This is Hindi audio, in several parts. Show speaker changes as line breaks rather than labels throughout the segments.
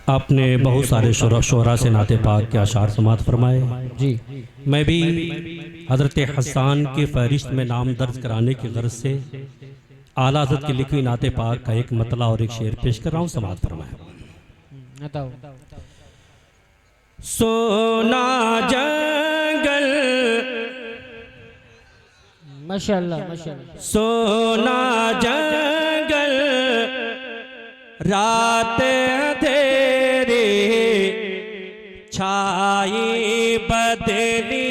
आपने बहुत सारे शोरा से नाते पाक के अशार समात फरमाए जी। मैं भी हज़रत हसन की फहरिस्त में नाम दर्ज कराने की गर्ज से आला हज़रत की लिखी नाते पाक का एक मतला और एक शेर पेश कर रहा हूँ। समात फरमाए। सोना जंगल
माशाअल्लाह माशाअल्लाह।
सोना जंगल रात अंधेरी छाई बदली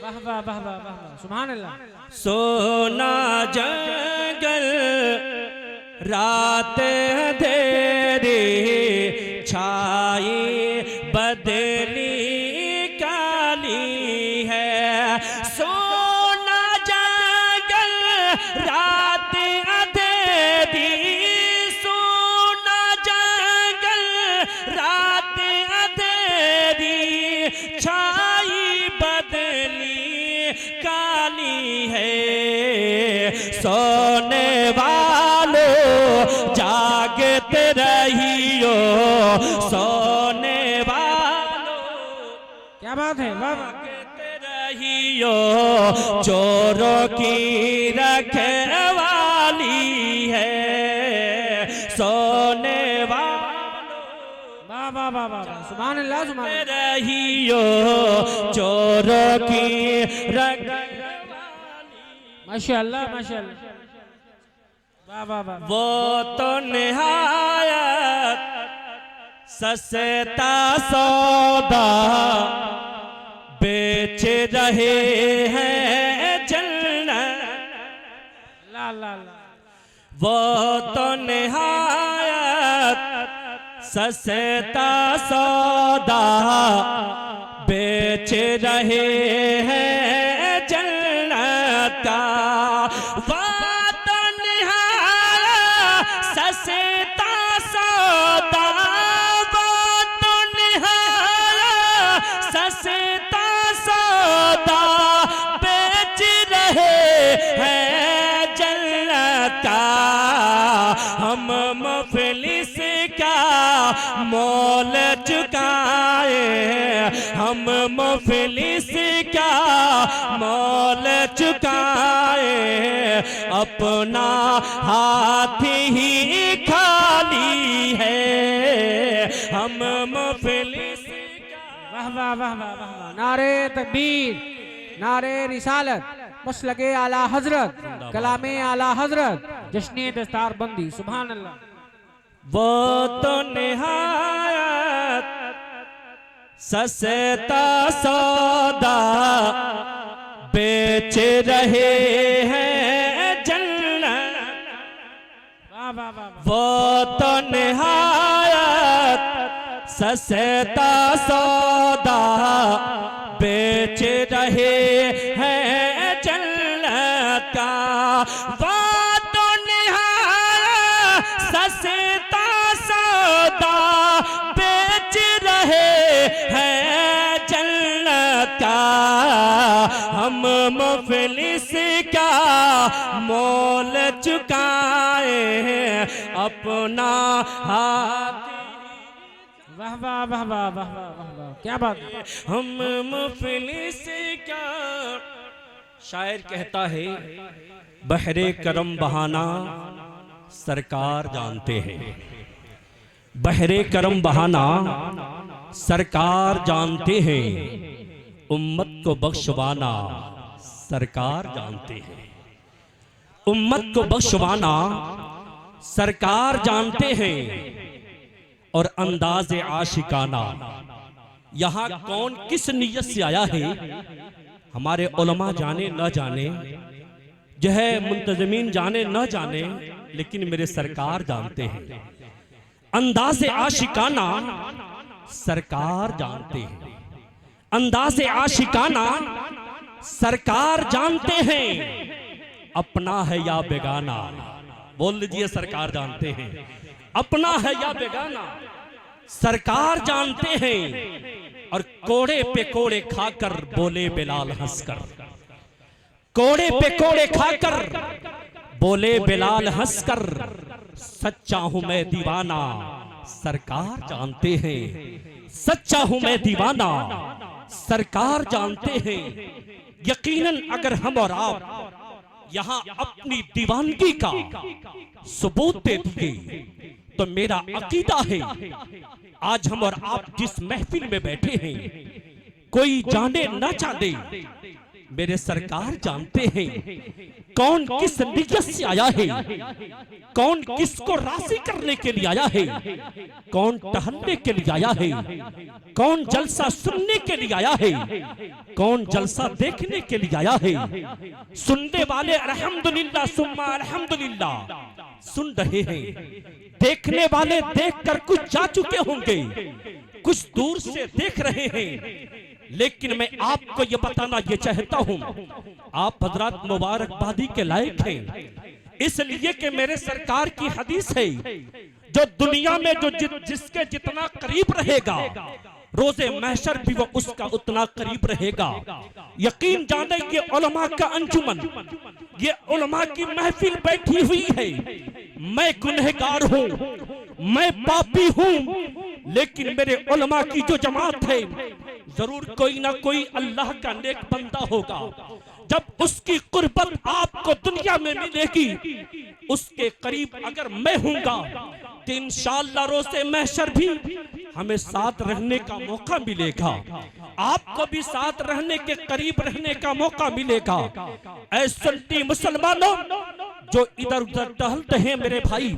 वाह वाह वाह वाह वाह सुभान अल्लाह।
सोना जंगल रात अंधेरी छाई बदली काली है। सोना जंगल रात अंधेरी, सोना जंगल रात अंधेरी छाई बदली काली है। सोने वालों जागते रहियो, सोने वालों
क्या बात है, वाह
जागते रहियो, चोरों की रखवाली है। सोने वालों
वाह वाह वाह वाह सुभान अल्लाह सुभान अल्लाह।
रहियो, चोरों की रखवाली।
माशाअल्लाह माशाअल्लाह वाह वाह वाह।
वो तो निहायत सस्ता सौदा बेच रहे हैं जन्नत।
ला ला ला।
वो तो निहायत सस्ता सौदा बेच रहे हैं जन्नत का। वो तो निहायत सस्ता सौदा, वो तो निहायत सस्ता सौदा बेच रहे हैं जन्नत का। हम मुफलिस का मोल चुकाए, हम मुफलिस का मोल चुकाए, अपना हाथ ही खाली है। हम मुफलिस का।
वाह वाह वाह वाह वाह। नारे तकबीर, नारे रिसालत, मसलके आला हजरत, कलामे आला हजरत, जश्ने दस्तार बंदी सुभान अल्लाह।
वो तो निहायत सस्ता सौदा बेच रहे हैं जन्नत।
वाह वाह वाह।
वो तो निहायत सस्ता सौदा बेच रहे हैं जन्नत का। वो तो निहायत सस्ता सौदा बेच रहे हैं जन्नत का। हम मुफलिस का मोल चुकाए, अपना हाथ।
वाह वाह वाह वाह वाह वाह वाह क्या बात है।
हम मुफलिस का। शायर कहता है, बहरे करम बहाना सरकार जानते हैं। बहरे करम बहाना सरकार जानते हैं, उम्मत को बख्शवाना सरकार जानते हैं। उम्मत को बख्शवाना सरकार जानते हैं, और अंदाज़े आशिकाना यहाँ कौन किस नियत से आया है हमारे उलमा जाने न जाने, जो है मुंतजमीन जाने न जाने, लेकिन मेरे सरकार जानते हैं। अंदाज़े आशिकाना सरकार जानते हैं, अंदाज़े आशिकाना सरकार जानते हैं, अपना है या बेगाना। बोल लीजिए, सरकार जानते हैं, अपना है या बेगाना सरकार जानते हैं। और कोड़े पे कोड़े खाकर बोले बिलाल हंसकर, कोड़े पे कोड़े खाकर बोले बिलाल हंसकर, सच्चा हूं मैं दीवाना सरकार जानते हैं, सच्चा हूं मैं दीवाना सरकार जानते हैं। यकीनन अगर हम और आप यहाँ अपनी दीवानगी का सबूत दे दिए तो मेरा अकीदा है आज हम और आप जिस महफिल में बैठे हैं, कोई जाने ना जाने मेरे सरकार जानते हैं कौन किस नियत से आया है, कौन किसको राजी करने के लिए आया है, कौन टहलने के लिए आया है, कौन जलसा सुनने के लिए आया है, कौन जलसा देखने के लिए आया है। सुनने वाले अल्हम्दुलिल्लाह सुम्मा अल्हम्दुलिल्लाह सुन रहे हैं, देखने वाले देखकर कुछ जा चुके होंगे, कुछ दूर से देख रहे हैं। लेकिन मैं आपको ये बताना ये चाहता हूं, आप हजरात मुबारकबादी के लायक हैं, इसलिए कि मेरे सरकार की हदीस है, जो दुनिया में जो जिसके जितना करीब रहेगा रोजे महशर भी वो उसका उतना करीब रहेगा। यकीन जाने ये उलमा का अंजुमन, ये उलमा की महफिल बैठी हुई है। मैं गुनहगार हूँ, मैं पापी हूँ, लेकिन मेरे उलमा की जो जमात है जरूर कोई ना कोई अल्लाह का नेक बंदा होगा। जब उसकी कुर्बत आपको दुनिया में मिलेगी, उसके करीब अगर मैं हूँगा तो इंशाअल्लाह रोज़े महशर भी हमें साथ रहने का मौका मिलेगा, आपको भी साथ रहने के करीब रहने का मौका मिलेगा। ऐ सुन्नी मुसलमानों जो इधर उधर टहलते हैं मेरे भाई,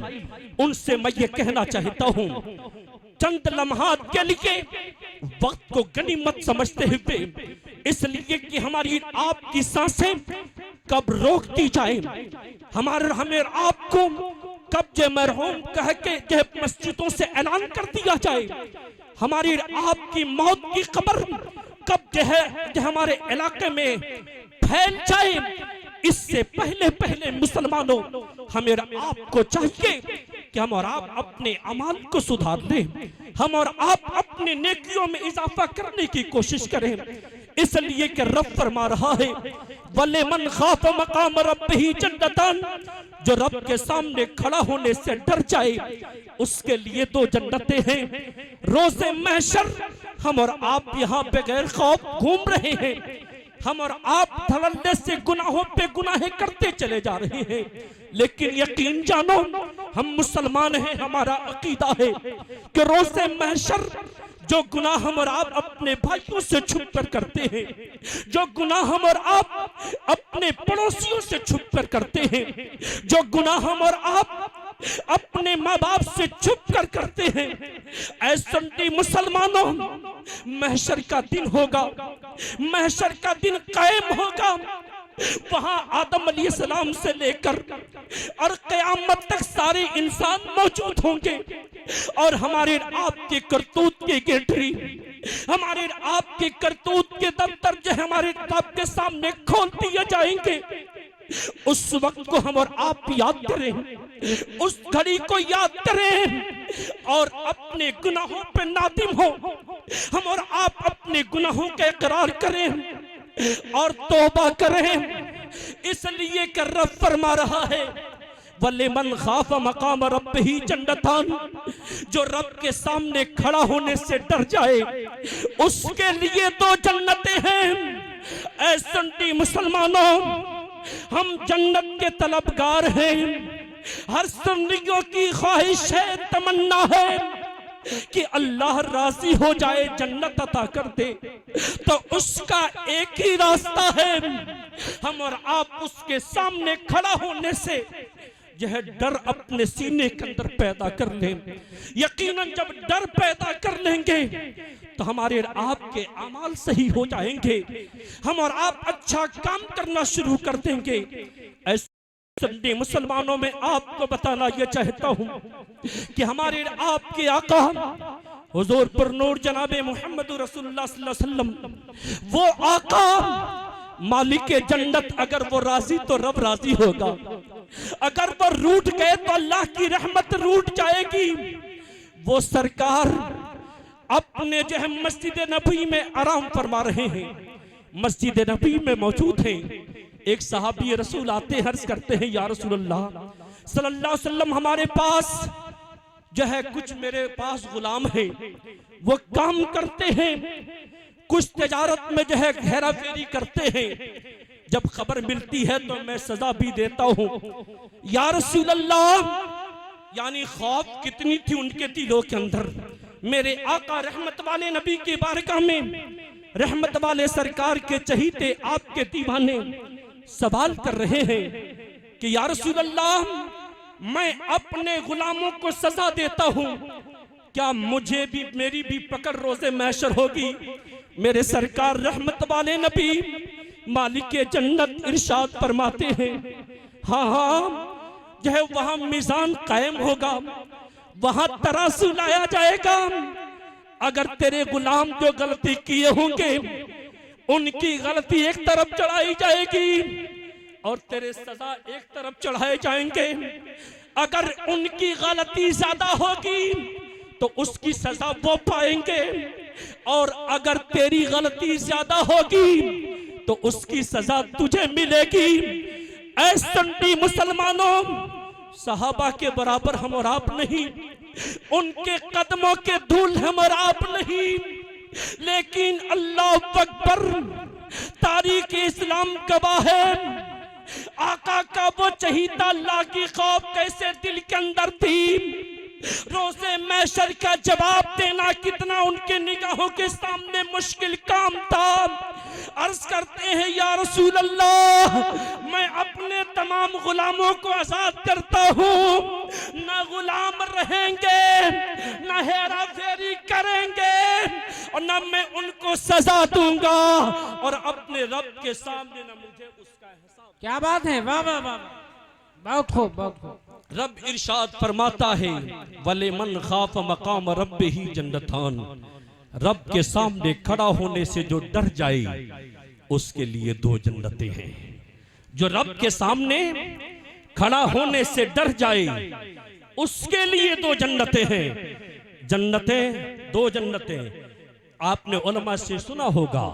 उनसे मैं ये कहना चाहता हूँ, चंद लम्हात के लिए वक्त को गनीमत समझते हुए, इसलिए कि हमारी आपकी सांसें कब रोक दी जाए, हमें आपको कब जे मरहूम कह के मस्जिदों से ऐलान कर दिया जाए, हमारी आपकी मौत की खबर कब जो है हमारे इलाके में फैल जाए, इससे पहले पहले मुसलमानों हमें आपको चाहिए कि हम और आप अपने अमाल को सुधार लें, हम और आप अपने नेकियों में इजाफा करने की कोशिश करें। इसलिए कि रब फरमा रहा है, वले मन खाफ मकाम रब्बिही जन्नतान, जो रब के सामने खड़ा होने से डर जाए उसके लिए दो जन्नतें हैं। रोज़े महशर हम और आप यहाँ बगैर खौफ घूम रहे हैं, हम और आप धड़ल्ले से गुनाहों पे गुनाहें करते चले जा रहे हैं, लेकिन यकीन जानो हम मुसलमान हैं, हमारा अकीदा है कि रोज़े महशर जो गुनाह हम और आप अपने भाइयों से छुप कर करते हैं, जो गुनाह हम और आप अपने पड़ोसियों से छुप कर करते हैं, जो गुनाह हम और आप अपने माँ बाप से छुप कर करते हैं, ऐसे मुसलमानों महशर का दिन होगा, महशर का दिन कायम होगा। वहां आदम अलैहिस्सलाम से लेकर और क़यामत तक सारे इंसान मौजूद होंगे और हमारे आपके करतूत की गिनती, हमारे आपके करतूत के दफ्तर जो हमारे आपके सामने खोल दिए जाएंगे। उस वक्त को हम और आप याद करें, उस घड़ी को याद करें और अपने गुनाहों पर नादिम हो, हम और आप अपने गुनाहों का इकरार करें और तौबा करें। इसलिए कि रब फरमा रहा है, वले मन खाफ मकाम रब्बिही जन्नतान, जो रब के सामने खड़ा होने से डर जाए उसके लिए दो जन्नतें हैं। ऐ सुन्नी मुसलमानों, हम जन्नत के तलबगार हैं, हर सुन्नियों की ख्वाहिश है, तमन्ना है कि अल्लाह राजी हो जाए, जन्नत अता कर दे। तो उसका एक ही रास्ता है, हम और आप उसके सामने खड़ा होने से यह डर अपने सीने के अंदर पैदा कर लें। यकीनन जब डर पैदा कर लेंगे तो हमारे आपके अमाल सही हो जाएंगे, हम और आप अच्छा काम करना शुरू कर देंगे। ऐसे सभी मुसलमानों में आपको बताना यह चाहता हूं कि हमारे आपके आका हुजूर पर नूर जनाबे मोहम्मद रसूलुल्लाह सल्लल्लाहु अलैहि वसल्लम, वो आका मालिक जन्नत, अगर वो राजी तो रब राजी होगा, अगर वो रूठ गए तो अल्लाह की रहमत रूठ जाएगी। वो सरकार अपने जो है मस्जिद नबी में आराम फरमा रहे हैं, मस्जिद नबी में मौजूद हैं। एक सहाबी रसूल आते हर्ज करते हैं, या रसूलल्लाह सल्लल्लाहु अलैहि वसल्लम हमारे पास जो है कुछ मेरे पास गुलाम हैं, वो काम करते हैं, कुछ तिजारत में जो है हेरा फेरी करते हैं। जब खबर मिलती है तो मैं सजा भी देता हूँ। या रसूल अल्लाह, यानी खौफ कितनी थी उनके दिलों के अंदर। मेरे आका रहमत वाले नबी की बारगाह में रहमत वाले सरकार के चहीते आपके दीवाने सवाल कर रहे हैं कि या रसूल अल्लाह, मैं अपने गुलामों को सजा देता हूं, क्या मुझे भी मेरी भी पकड़ रोजे महशर होगी? मेरे सरकार रहमत वाले नबी मालिक जन्नत इरशाद फरमाते हैं, हाँ हाँ, जो है वहां मीज़ान कायम होगा, वहां तराजू लाया जाएगा। अगर तेरे गुलाम जो गलती किए होंगे उनकी गलती एक तरफ चढ़ाई जाएगी और तेरे सजा एक तरफ चढ़ाए जाएंगे। अगर उनकी गलती ज्यादा होगी तो उसकी सजा वो पाएंगे, और अगर तेरी गलती ज्यादा होगी तो उसकी सजा तुझे मिलेगी। ऐ सुन्नी मुसलमानों, सहाबा के बराबर हम और आप नहीं, उनके कदमों के धूल हम और आप नहीं, लेकिन अल्लाह अकबर, तारीख इस्लाम गवाह है, आका का वो चहीता अल्लाह की खौफ कैसे दिल के अंदर थी। रोज़े महशर का जवाब देना कितना उनके निगाहों के सामने मुश्किल काम था। अर्ज करते हैं, या रसूल अल्लाह, मैं अपने तमाम गुलामों को आजाद करता हूँ, न गुलाम रहेंगे, न हेरा फेरी करेंगे, और न मैं उनको सजा दूंगा, और अपने रब के सामने न मुझे उसका हिसाब।
क्या बात है, वाह वाह वाह, बहुत खूब बहुत खूब।
रब इरशाद फरमाता है, वले मन खाफ मकाम रब्बिही जन्नतान, रब के सामने खड़ा होने से जो डर जाए उसके लिए दो जन्नतें हैं। जो रब के सामने खड़ा होने से डर जाए उसके लिए दो जन्नतें हैं। जन्नतें, दो जन्नतें। आपने उलमा से सुना होगा,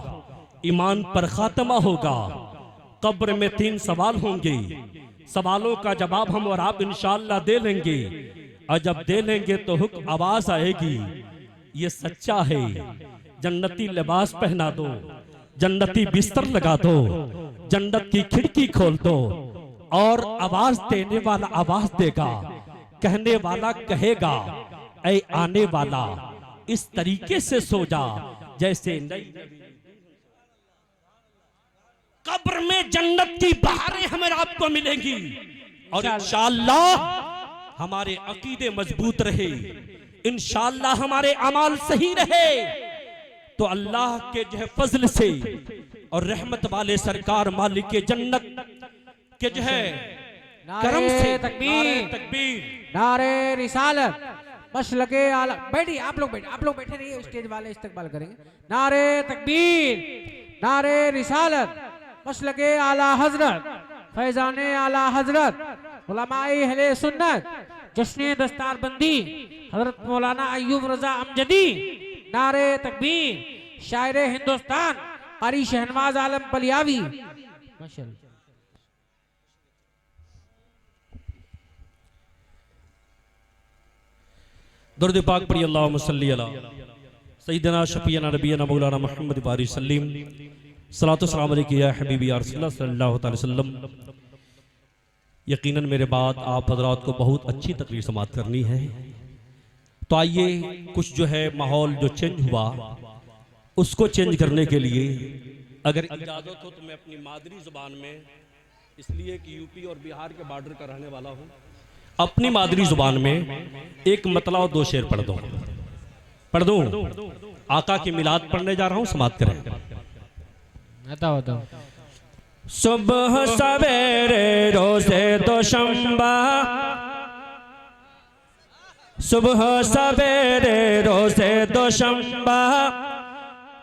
ईमान पर खात्मा होगा, कब्र में 3 सवाल होंगे, सवालों का जवाब हम और आप इंशाअल्लाह दे लेंगे, और जब दे लेंगे तो हुक्म आवाज आएगी, ये सच्चा है, जन्नती लिबास पहना दो, जन्नती बिस्तर लगा दो, जन्नत की खिड़की खोल दो, और आवाज देने वाला आवाज देगा, कहने वाला कहेगा, ऐ आने वाला इस तरीके से सो जा जैसे नई। कब्र में जन्नत की बहारें हमें आपको मिलेंगी, और इंशाअल्लाह हमारे अकीदे मजबूत रहे, इंशाअल्लाह हमारे अमाल सही रहे, तो अल्लाह के जो है फजल से और रहमत वाले सरकार मालिक जन्नत के जो है करम से,
तकबीर, नारे रिसालत, मसलके आला। बैठिए आप लोग, आप लोग बैठे रहिए, स्टेज वाले इस्तकबाल करेंगे। नारे तकबीर, नारे रिसालत, मसलके आला हजरत, फैजाने आला हजरत, उलमाए अहले सुन्नत, जश्न दस्तारबंदी हजरत मौलाना अय्यूब रजा अमजदी, नारे तकबीर, शायर हिंदुस्तान कारी शहनवाज आलम बलियावी। माशाअल्लाह।
दरूद पाक पढ़िए, अल्लाहुम्मा सल्ली अला सय्यिदना शफीना नबीना मौलाना मुहम्मद बारी सल्लीम, सलातो सलाम अलैका या हबीबी या रसूलल्लाह सल्लल्लाहु अलैहि वसल्लम। यकीनन मेरे बाद आप हजरात को बहुत अच्छी तकरीर समाअत करनी है, तो आइए कुछ जो है माहौल जो चेंज हुआ उसको चेंज करने के लिए अगर इजाज़त हो तो मैं अपनी मादरी ज़ुबान में, इसलिए कि यूपी और बिहार के बॉर्डर का रहने वाला हूँ, अपनी मादरी ज़ुबान में एक मतला और 2 शेर पढ़ दूँ। आका की मिलाद पढ़ने जा रहा हूँ, समाअत करें।
बताओ।
सुबह सवेरे रोज़े दोशंबा, सुबह सवेरे रोज़े दोशंबा,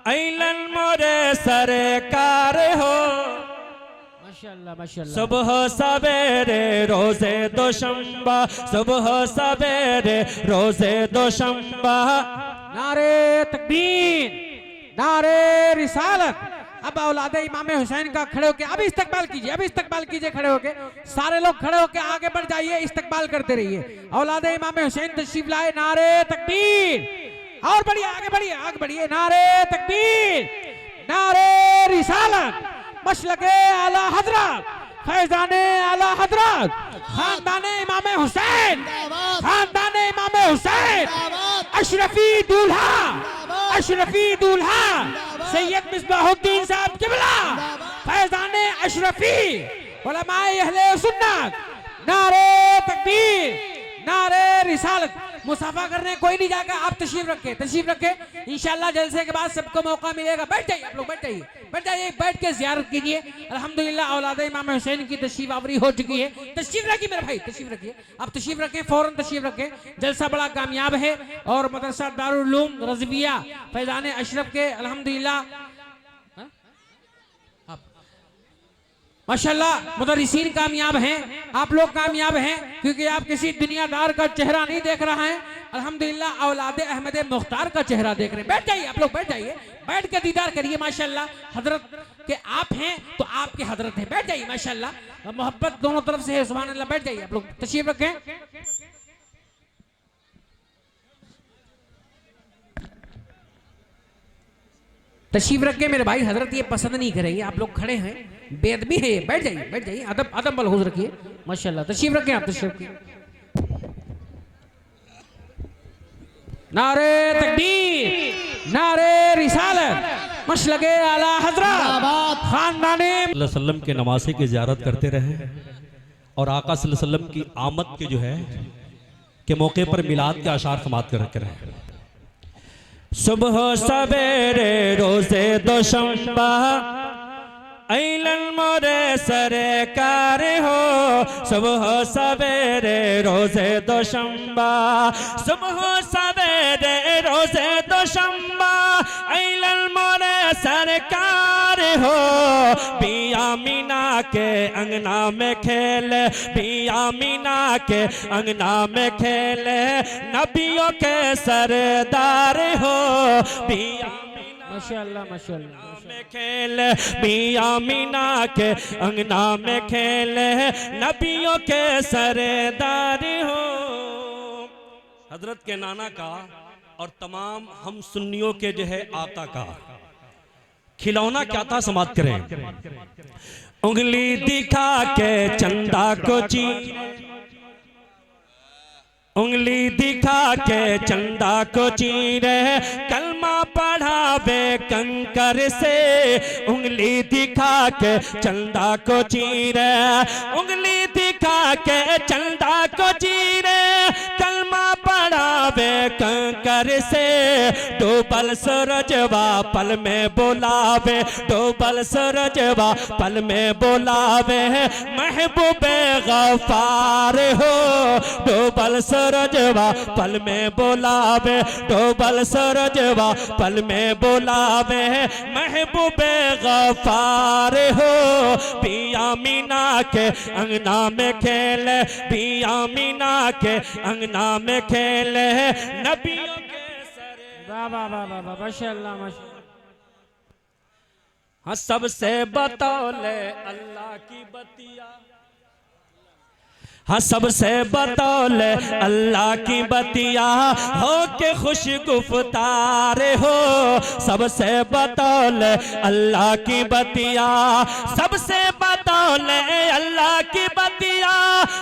ऐलन मोरे सरकार हो।
माशाअल्लाह माशाअल्लाह।
सुबह सवेरे रोज़े दोशंबा, सुबह सवेरे रोज़े दोशंबा।
नारे तकबीर, नारे रिसालत, अब औलादे इमाम हुसैन का खड़े होके अब इस्तकबाल कीजिए, अब इस्तकबाल कीजिए खड़े होके, सारे लोग खड़े होके आगे बढ़ जाइए, इस्तकबाल करते रहिए। औलादे इमाम हुसैन तशरीफ लाए, नारे तकबीर, और बढ़िए आगे बढ़िए, आगे बढ़िए, नारे तकबीर, नारे रिसालत, मशलके आला हजरत, फैजाने आला हजरत, खानदाने इमाम हुसैन, खानदाने इमाम हुसैन, अशरफी दूल्हा, अशरफी दूल्हा सैयद मिसबाहुद्दीन साहब किबला, फैजाने अशरफी, उलमाए अहले सुन्नत, नारे तकबीर, नारे रिसालत। मुसाफा करने कोई नहीं जाएगा, आप तशरीफ रखें, तशरीफ रखें। इंशाल्लाह जलसे के बाद सबको मौका मिलेगा। बैठ जाइए आप लोग, बैठ जाइए, बैठ जाइए, बैठ के ज़ियारत कीजिए। अल्हम्दुलिल्लाह औलादे इमाम हुसैन की तशरीफ आवरी हो चुकी है। तशरीफ रखिए मेरे भाई, तशरीफ रखिए, आप तशरीफ रखें, फौरन तशरीफ रखें। जलसा बड़ा कामयाब है और मदरसा दारुल उलूम रज़विया फैज़ान अशरफ के अल्हम्दुलिल्लाह माशाल्लाह मुदर्रिसीन कामयाब हैं, आप लोग कामयाब हैं, क्योंकि आप किसी दुनियादार का चेहरा नहीं देख रहा है, अल्हम्दुलिल्लाह औलादे अहमद मुख्तार का चेहरा देख रहे हैं। बैठ जाइए आप लोग, बैठ जाइए, बैठ के दीदार करिए। माशाल्लाह हजरत के आप हैं तो आपके हजरत हैं, बैठ जाइए। माशाल्लाह मोहब्बत दोनों तरफ से है, सुभान अल्लाह। बैठ जाइए आप लोग, तशरीफ रखें। तशरीफ रखें मेरे भाई, हजरत ये पसंद नहीं करेंगे, आप लोग खड़े हैं, बेअदबी है ये। बैठ जाइए, बैठ जाइए, अदब अदब मलहूज रखिए। माशाल्लाह तशरीफ रखें, आप तशरीफ रखें। नारे तकबीर, नारे रिसालत, मशलके आला हजरत, खानदाने
वसल्लम के नवासे की ज़ियारत करते रहे और आका सल्लल्लाहु अलैहि वसल्लम की आमद के जो है के मौके पर मिलाद के आशार समात कर रहे। सुबह सवेरे रोजे दोशंबा ऐलन मोरे सरकार हो, सुबह सवेरे रोजे दोशंबा, सुबह सवेरे रोजे दोशंबा ऐलन मोरे सरकार हो। पिया मीना के अंगना में खेले, पिया मीना के अंगना में खेले, नबियों के सरदार हो। पिया
माशाल्लाह माशाल्लाह
में खेले, मिया मीना के अंगना में खेले, नबियों के सरदार हो। हजरत के नाना का और तमाम हम सुन्नियों के जो है आका का खिलौना क्या था समाप्त करें। उंगली दिखा के चंदा को ची, उंगली दिखा के चंदा को चीरे, कलमा पढ़ावे कंकर से। उंगली दिखा के चंदा को चीरे, उंगली दिखा के चंदा को चीरे, कलमा पढ़ावे कंकर से। डूबल सूरजवा पल में बुलावे, डूबल सूरजवा पल में बुलावे, महबूबे गफार हो। डूबल सूरजवा पल में बुलावे, डूबल सूरजवा पल में बुलावे, महबूबे गफार हो। पिया मीना के अंगना में खेले, पिया मीना के अंगना में खेले, नबियों के सरे।
वाह वाह वाह वाह वाह, माशाल्लाह माशाल्लाह।
हाँ सबसे बतौले अल्लाह की बतिया, हाँ सबसे बतौले अल्लाह की बतिया, हो के खुश गुफ्तार हो। सबसे बतौले अल्लाह की बतिया, सबसे बतौले अल्लाह की बतिया,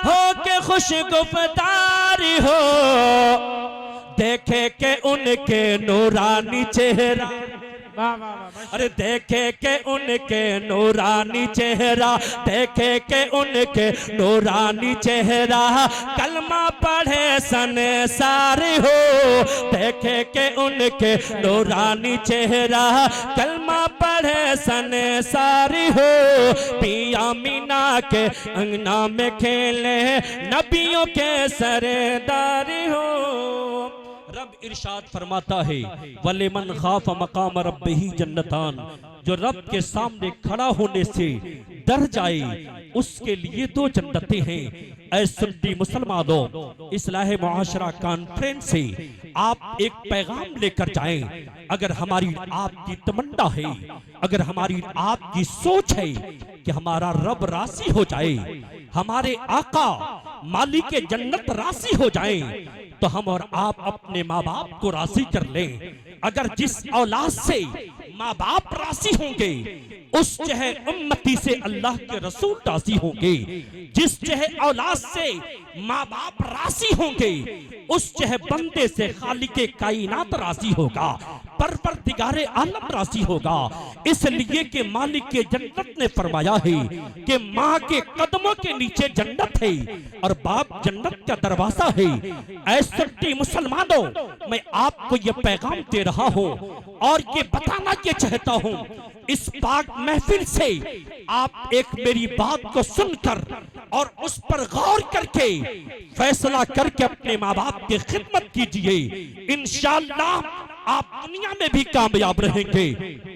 हो के खुश गुफ्तार हो। देखे के उनके नूरानी चेहरा,
वाह वाह वाह,
अरे देखे के उनके नूरानी चेहरा, देखे के उनके नूरानी चेहरा, कलमा पढ़े संसार हो। देखे के उनके नूरानी चेहरा, कलमा पढ़े संसार हो। पिया मीना के अंगना में खेले, नबियों के सरदार हो। रब इरशाद फरमाता है, वले मन खाफ मकाम रब्बिही जन्नतान, जो रब के सामने खड़ा होने से डर जाए, उसके लिए 2 जन्नतें हैं। ऐ सुन्नी मुसलमानों, इस्लाह मुआशरा कॉन्फ्रेंस से आप एक पैगाम लेकर जाएं। अगर हमारी आपकी तमन्ना है, अगर हमारी आपकी सोच है कि हमारा रब राजी हो जाए, हमारे आका मालिक जन्नत राजी हो जाए, तो हम और आप अपने माँ बाप को राजी कर लें। अगर जिस औलाद से माँ बाप राजी होंगे, उस चहे उम्मती से अल्लाह के रसूल राजी होंगे। जिस चहे औलाद से माँ बाप राजी होंगे, उस चहे बंदे से खालिके कायनात राजी होगा, परवरदिगारे आलम राजी होगा। इसलिए कि मालिक के जन्नत ने फरमाया है कि माँ के कदमों के नीचे जन्नत है और बाप जन्नत का दरवाजा है। ऐसे मुसलमानों, मैं आपको ये पैगाम दे रहा हूँ और ये बताना ये चाहता हूँ, इस पाक महफिल से आप एक मेरी बात को सुनकर और उस पर गौर करके फैसला करके अपने माँ बाप की खिदमत कीजिए। इंशाअल्लाह आप दुनिया में भी कामयाब रहेंगे,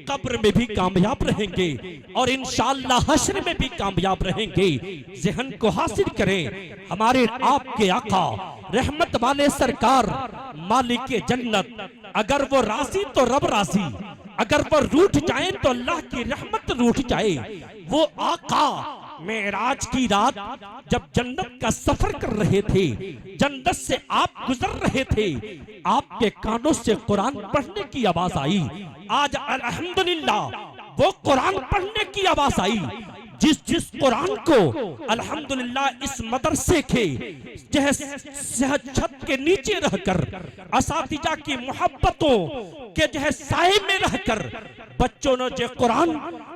कब्र में भी कामयाब रहेंगे और इंशाअल्लाह हश्र में भी कामयाब रहेंगे। ज़हन को हासिल करें, हमारे आपके आका रहमत वाले सरकार मालिक जन्नत, अगर वो राजी तो रब राजी, अगर वो रूठ जाए तो अल्लाह की रहमत रूठ जाए। वो आका मेराज की रात जब जन्नत का सफर कर रहे थे, जन्नत से आप गुजर रहे थे, आपके कानों से कुरान पढ़ने की आवाज आई। आज अल्हम्दुलिल्लाह वो कुरान पढ़ने की आवाज आई। जिस कुरान को अल्हम्दुलिल्लाह इस मदरसे के छत के नीचे रहकर असातिजा की मोहब्बतों के साए में रहकर बच्चों ने जो कुरान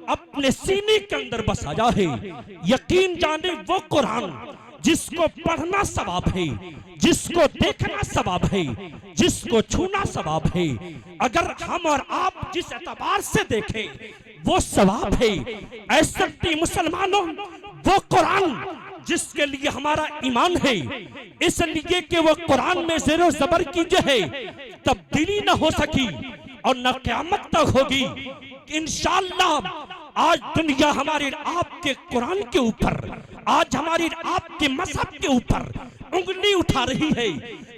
अपने सीने के अंदर बसाया है, यकीन जाने वो कुरान जिसको पढ़ना सवाब है, जिसको देखना सवाब है, जिसको छूना सवाब है। अगर हम और आप जिस एतबार से देखें वो सवाब है। ऐसे मुसलमानों, वो कुरान जिसके लिए हमारा ईमान है, इसलिए कि वो कुरान में ज़ेरो ज़बर की जो है तब्दीली न हो सकी और न क़यामत तक होगी। इंशाअल्लाह आज दुनिया हमारे आपके कुरान के ऊपर, आज हमारे आपके मज़हब के ऊपर उंगली उठा रही है।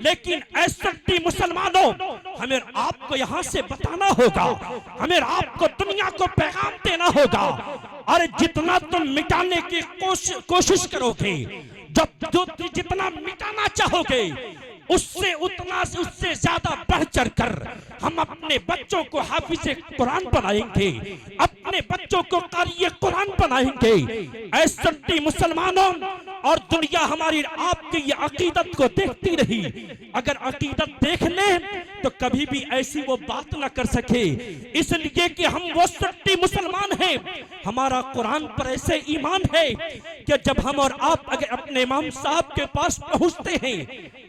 लेकिन ऐसे मुसलमानों, हमें आपको यहाँ से बताना होगा, हमें आपको दुनिया को पैगाम देना होगा। और जितना तुम मिटाने की कोशिश करोगे, जब जितना मिटाना चाहोगे, उससे ज्यादा बढ़ चढ़ कर हम अपने बच्चों को हाफिज़े कुरान बनाएंगे, अपने बच्चों को कारी कुरान बनाएंगे। ऐसे मुसलमानों, और दुनिया हमारी आपकी ये अकीदत को देखती रही, अगर अकीदत देख ले तो कभी भी ऐसी वो बात न कर सके। इसलिए कि हम वो सच्चे मुसलमान हैं, हमारा कुरान पर ऐसे ईमान है कि जब हम और आप अगर अपने इमाम साहब के पास पहुंचते हैं,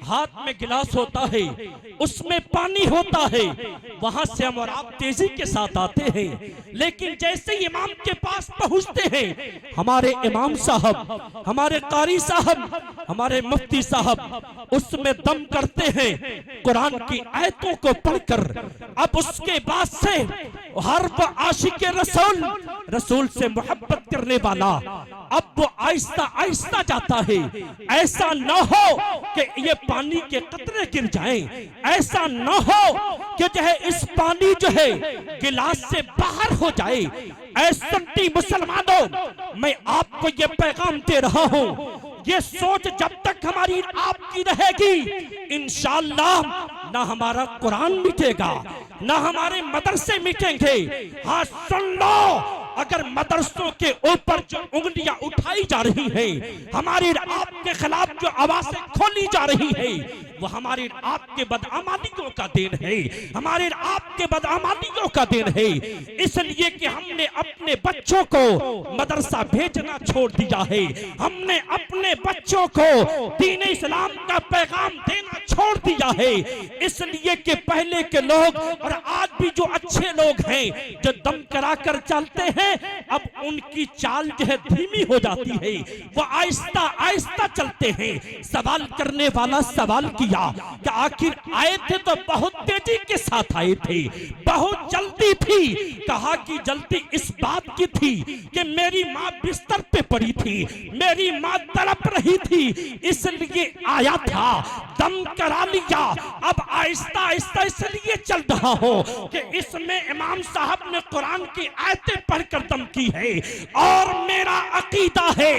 हाथ में गिलास होता है, उसमें पानी होता है, वहां से हम और आप तेजी के साथ आते हैं। लेकिन जैसे ही इमाम के पास पहुंचते हैं, हमारे इमाम साहब, हमारे कारी साहब, हमारे मुफ्ती साहब उसमें दम करते हैं कुरान की आयतों को पढ़कर। अब उसके बाद से हर वो आशिक रसूल से मोहब्बत करने वाला अब वो आहिस्ता आहिस्ता जाता है। ऐसा न हो कि ये पानी के कतरे गिर जाएं, ऐसा न हो कि जो है इस पानी जो है गिलास से बाहर हो जाए। ऐसे मुसलमानों, मैं आपको ये पैगाम दे रहा हूँ, ये सोच जब तक हमारी आपकी रहेगी, इंशाअल्लाह ना हमारा कुरान मिटेगा, ना हमारे मदरसे मिटेंगे। हाँ सुन लो, अगर मदरसों के ऊपर जो उंगलियां उठाई जा रही हैं, हमारे आपके खिलाफ जो आवाजें खोली जा रही है, वो हमारे आपके बदआमानियों का देन है, हमारे आपके बदआमानियों का देन है। इसलिए कि हमने अपने बच्चों को मदरसा भेजना छोड़ दिया है, हमने अपने बच्चों को दीन इस्लाम का पैगाम देना छोड़ दिया है। इसलिए कि पहले के लोग और आज भी जो अच्छे लोग हैं, जो दम करा कर चलते हैं, अब उनकी चाल जो है धीमी हो जाती है, वो आहिस्ता आहिस्ता चलते हैं। सवाल करने वाला सवाल किया कि आखिर आए थे तो बहुत तेजी के साथ आए थे, बहुत जल्दी की थी? कहा कि जल्दी इस बात की थी कि मेरी माँ बिस्तर पे पड़ी थी, मेरी माँ तड़प रही थी, इसलिए आया था, दम करा लिया। अब आहिस्ता आहिस्ता इसलिए चल रहा हो कि इसमें इमाम साहब ने कुरान की आयतें पढ़कर दम की है, और मेरा अकीदा है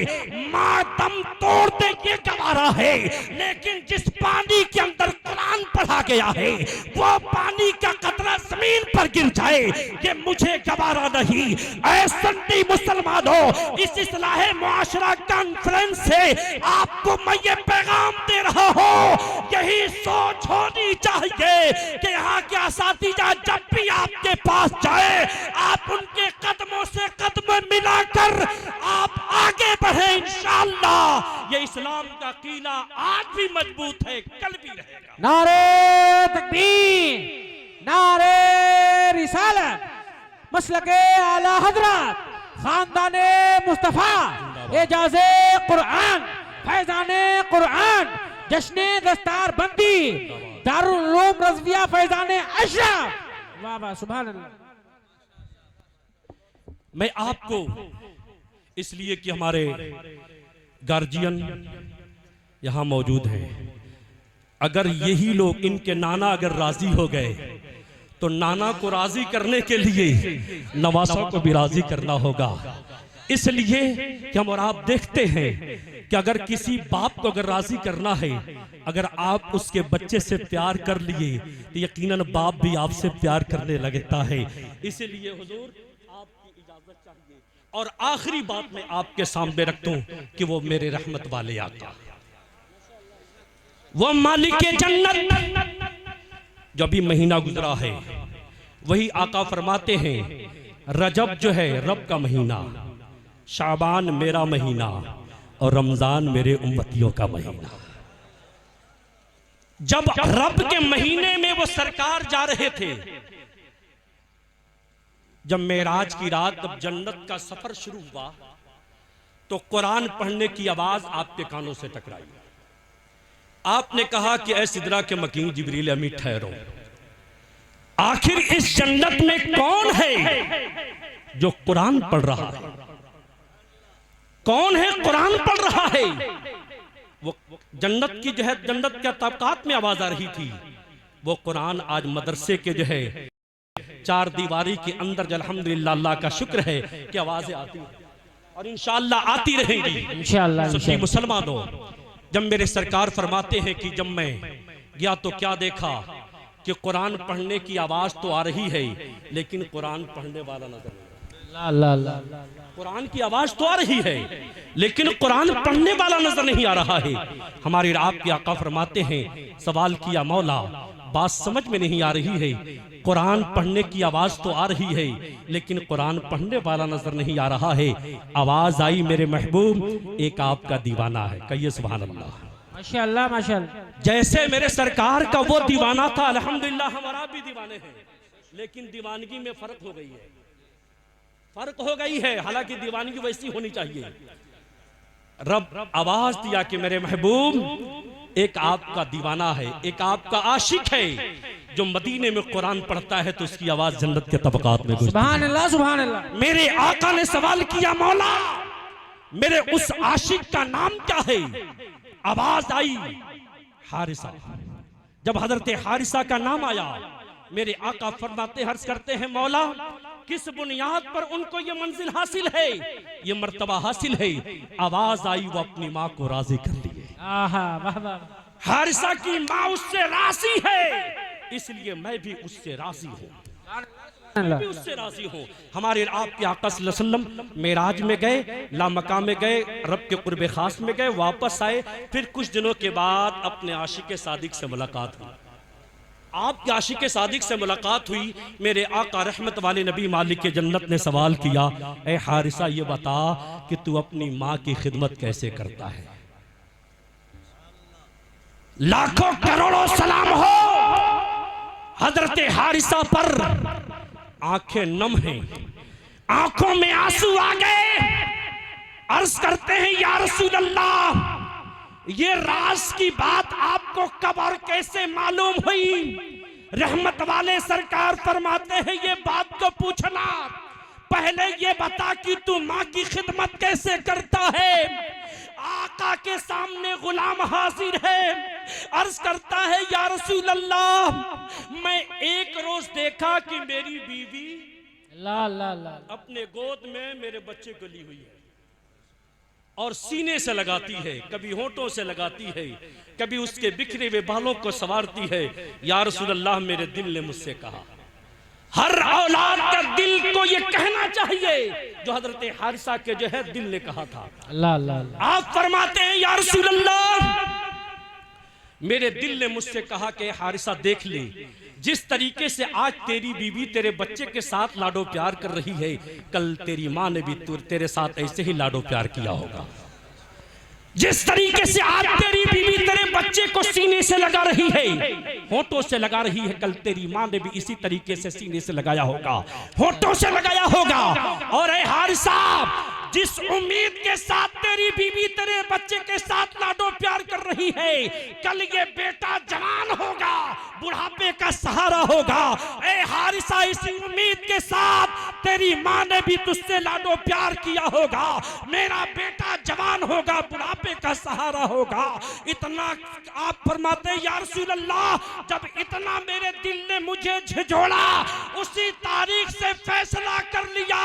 माँ दम तोड़ दे ये गवारा है, लेकिन जिस पानी के अंदर कुरान पढ़ा गया है वो पानी का कतरा जमीन पर गिर जाए ये मुझे गवारा नहीं। ऐ सुन्नी मुसलमानों, इस इस्लाहे मुआशरा कॉन्फ्रेंस से आपको मैं ये पैगाम दे रहा हूँ, यही सोच होनी चाहिए कि यहाँ के असातिज़ा जब भी आपके पास जाए आप उनके कदमों से कदम मिलाकर आप आगे बढ़े। इंशाअल्लाह ये इस्लाम का कीला आज भी मजबूत है, कल भी रहेगा।
नारे तकबीर, नारे रिसालत, मसलके आला हजरत, खानदाने मुस्तफा, एजाज़े कुरान, फैजाने कुरान, जश्ने दस्तार बंदी, दारुल उलूम रज़विया फैजाने अशरफ। वाह वाह, सुभान अल्लाह।
मैं आपको इसलिए कि हमारे गार्जियन यहाँ मौजूद हैं, अगर यही लोग, इनके नाना अगर राजी हो गए तो नाना को राजी करने के लिए नवासा को भी राजी करना होगा। इसलिए कि हम और आप देखते हैं कि अगर किसी बाप को अगर राजी करना है, अगर आप उसके बच्चे से प्यार कर लिए तो यकीनन बाप भी आपसे प्यार करने लगता है। इसलिए हुजूर आपकी इजाजत चाहिए। और आखिरी बात मैं आपके सामने रखता हूं कि वो मेरे रहमत वाले आका, वो मालिक जन्नत, जो भी महीना गुजरा है वही आका फरमाते हैं रजब जो है रब का महीना, शाबान मेरा महीना, और रमजान मेरे उम्मतियों का महीना। जब रब के महीने में वो सरकार जा रहे थे, जब मेराज की रात, जब जन्नत का सफर शुरू हुआ तो कुरान पढ़ने की आवाज आपके कानों से टकराई। आपने कहा कि ऐ सिदरा के मकीन जिब्रील अमी ठहरो, आखिर इस जन्नत में कौन है जो कुरान पढ़ रहा है? कौन है कुरान पढ़ रहा है? वो जन्नत की जो है, जन्नत के तबकात में आवाज आ रही थी, वो कुरान आज मदरसे के जो है चार दीवारी के अंदर जो अल्हम्दुलिल्लाह अल्लाह का शुक्र है कि आवाजें आती हैं और इंशाअल्लाह आती रहेंगी इंशाअल्लाह। सुन्नी मुसलमानों, जब मेरे सरकार फरमाते हैं कि जब मैं गया तो क्या देखा कि कुरान पढ़ने की आवाज तो आ रही है लेकिन कुरान पढ़ने वाला नजर नहीं। कुरान की आवाज तो आ रही है लेकिन कुरान पढ़ने वाला नजर नहीं आ रहा है। हमारे आपके आका फरमाते हैं, सवाल किया मौला बात समझ में नहीं आ रही है, कुरान पढ़ने की आवाज तो आ रही है लेकिन कुरान पढ़ने वाला नजर नहीं आ रहा है। आवाज आई मेरे महबूब एक आपका दीवाना है। कहिए सुभान अल्लाह,
माशाअल्लाह माशाअल्लाह।
जैसे मेरे सरकार का वो दीवाना था, अल्हम्दुलिल्लाह हमारा भी दीवाने हैं, लेकिन दीवानगी में फर्क हो गई है, फर्क हो गई है। हालांकि दीवानगी वैसी होनी चाहिए। रब आवाज दिया कि मेरे महबूब एक आपका दीवाना है, एक आपका आशिक है जो मदीने में कुरान पढ़ता है तो उसकी आवाज जन्नत के तबकात में।
सुभान अल्लाह सुभान अल्लाह।
मेरे आका ने सवाल किया, मौला मेरे उस आशिक का नाम क्या है? आवाज आई हारिसा। जब हजरत हारिसा का नाम आया, मेरे आका फरमाते हर्ज करते हैं, मौला किस बुनियाद पर उनको ये मंजिल हासिल है, ये मर्तबा हासिल है? आवाज आई वो अपनी माँ को राजी कर लिए। हारिसा की माँ उससे राजी है, इसलिए मैं भी उससे राजी हूँ, मैं भी उससे राजी हूँ। हमारे आपके आका सल्लल्लाहु अलैहि वसल्लम मेराज में गए, लामका में गए, रब के कुर्बे खास में गए, वापस आए, फिर कुछ दिनों के बाद अपने आशिक सादिक से मुलाकात हुई। आपके आशिक सादिक से मुलाकात हुई, मेरे आका रहमत वाले नबी मालिक के जन्नत ने सवाल किया, ए हारिसा ये बता कि तू अपनी माँ की खिदमत कैसे करता है? लाखों करोड़ों सलाम हो हजरत हारिसा पर। आंखें नम हैं, आंखों में आंसू आ गए। अर्ज करते हैं, या रसूल अल्लाह ये राज की बात आपको कब और कैसे मालूम हुई? रहमत वाले सरकार फरमाते हैं ये बात को पूछना, पहले ये बता कि तू माँ की खिदमत कैसे करता है। आका के सामने गुलाम हाजिर है, अर्ज करता है या रसूल अल्लाह, मैं एक रोज देखा कि मेरी बीवी
ला ला ला
अपने गोद में मेरे बच्चे को ली हुई है और सीने से लगाती है, कभी होठों से लगाती है, कभी उसके बिखरे हुए बालों को संवारती है। या रसूल अल्लाह, मेरे दिल ने मुझसे कहा, हर औलाद का दिल को ये कहना चाहिए जो हजरत हारिसा के जो है दिल ने कहा था।
ला ला ला
आप फरमाते हैं या रसूल अल्लाह, मेरे दिल ने मुझसे कहा कि हारिसा देख ले, जिस तरीके से आज तेरी बीवी तेरे बच्चे के साथ लाडो प्यार कर रही है, कल तेरी माँ ने भी तेरे साथ ऐसे ही लाडो प्यार किया होगा। जिस तरीके से आज तेरी बीवी तेरे बच्चे को सीने से लगा रही है, होठों से लगा रही है, कल तेरी माँ ने भी इसी तरीके से सीने से लगाया होगा, होठों से लगाया होगा। और ऐ हारिसा, जिस उम्मीद के साथ तेरी बीवी तेरे बच्चे के साथ लाडो प्यार कर रही है, कल ये बेटा जवान होगा, बुढ़ापे का सहारा होगा। ऐ हारिसा, इसी उम्मीद के साथ तेरी माँ ने भी तुझसे लाडो प्यार किया होगा, मेरा बेटा जवान होगा, बुढ़ापे का सहारा होगा। इतना आप फरमाते हैं या रसूल अल्लाह, जब इतना मेरे दिल ने मुझे झिझोड़ा, उसी तारीख से फैसला कर लिया,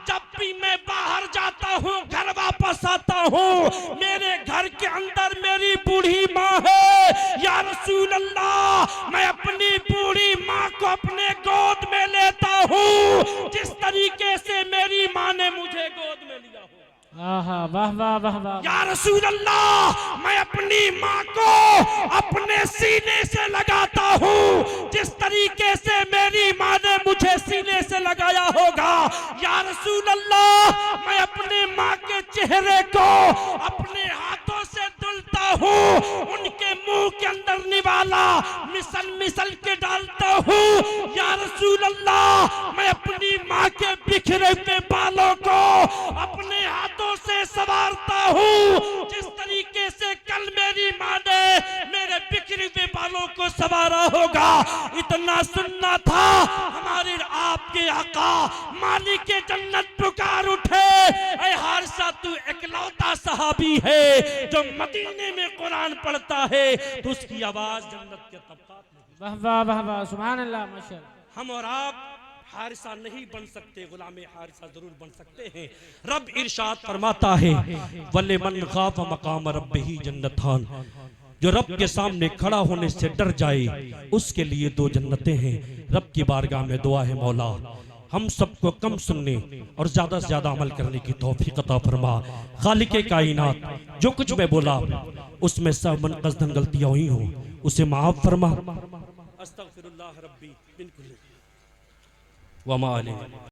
जब भी मैं बाहर जाता हूँ, घर वापस आता हूँ, मेरे घर के अंदर मेरी बूढ़ी माँ है। या रसूल अल्लाह, मैं अपनी बूढ़ी माँ को अपने गोद में लेता हूँ, जिस तरीके से मेरी माँ ने मुझे गोद में लिया हो।
आहा, वाह वाह वाह वाह।
या रसूल अल्लाह, मैं अपनी माँ को अपने सीने से लगाता हूँ, जिस तरीके से मेरी माँ ने मुझे सीने से लगाया होगा। या रसूल अल्लाह, मैं अपने माँ के चेहरे को अपने हाथों से धुलता हूँ, उनके मुंह के अंदर निवाला मिसल मिसल के डालता हूँ। या रसूल अल्लाह, मैं अपनी माँ के बिखरे हुए बालों को अपने हाथों से सवारता हूँ, जिस तरीके से कल मेरी माँ ने मेरे बिखरे हुए बालों को सवारा होगा। इतना सुनना था, हमारे आपके आका मालिक जन्नत पुकार उठे, ऐ हारिसा, तू इकलौता सहाबी है जो मदीने में कुरान पढ़ता है, तो उसकी आवाज जन्नत के तबकात में।
वाह वाह वाह वाह, सुभान अल्लाह, माशाअल्लाह।
हम और आप हारिसा नहीं बन सकते, गुलाम हारिसा जरूर बन सकते हैं। रब इरशाद फरमाता है, वले मन खाफ मकाम रब्बिही जन्नतान, जो रब के सामने खड़ा होने से डर जाए, उसके लिए दो जन्नतें हैं। रब की बारगाह में दुआ है, मौला हम सबको कम सुनने और ज्यादा से ज्यादा अमल करने की तौफीक अता फरमा। खालिके कायनात, जो कुछ मैं बोला उसमें सब मनक़सदन गलतियां हुई हो, उसे माफ फरमा। अस्तगफिरुल्लाह रब्बी मिन कुल्ली व मा अलैहि।